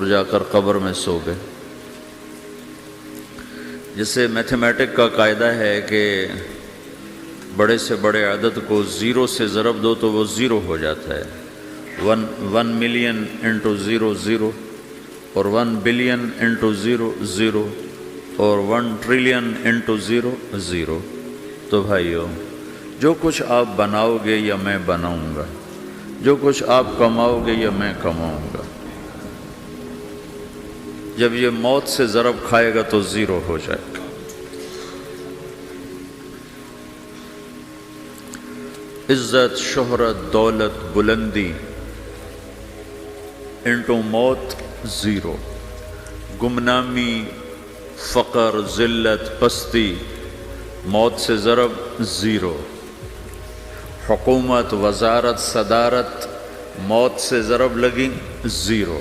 جا کر قبر میں سو گئے۔ جیسے میتھمیٹک کا قاعدہ ہے کہ بڑے سے بڑے عدد کو زیرو سے ضرب دو تو وہ زیرو ہو جاتا ہے۔ 1 ملین انٹو زیرو زیرو، اور 1 بلین انٹو زیرو زیرو، اور 1 ٹریلین انٹو زیرو زیرو۔ تو بھائیو، جو کچھ آپ بناؤ گے یا میں بناؤں گا، جو کچھ آپ کماؤ گے یا میں کماؤں گا، جب یہ موت سے ضرب کھائے گا تو زیرو ہو جائے گا۔ عزت، شہرت، دولت، بلندی انٹو موت زیرو، گمنامی، فقر، ذلت، پستی موت سے ضرب زیرو، حکومت، وزارت، صدارت موت سے ضرب لگی زیرو۔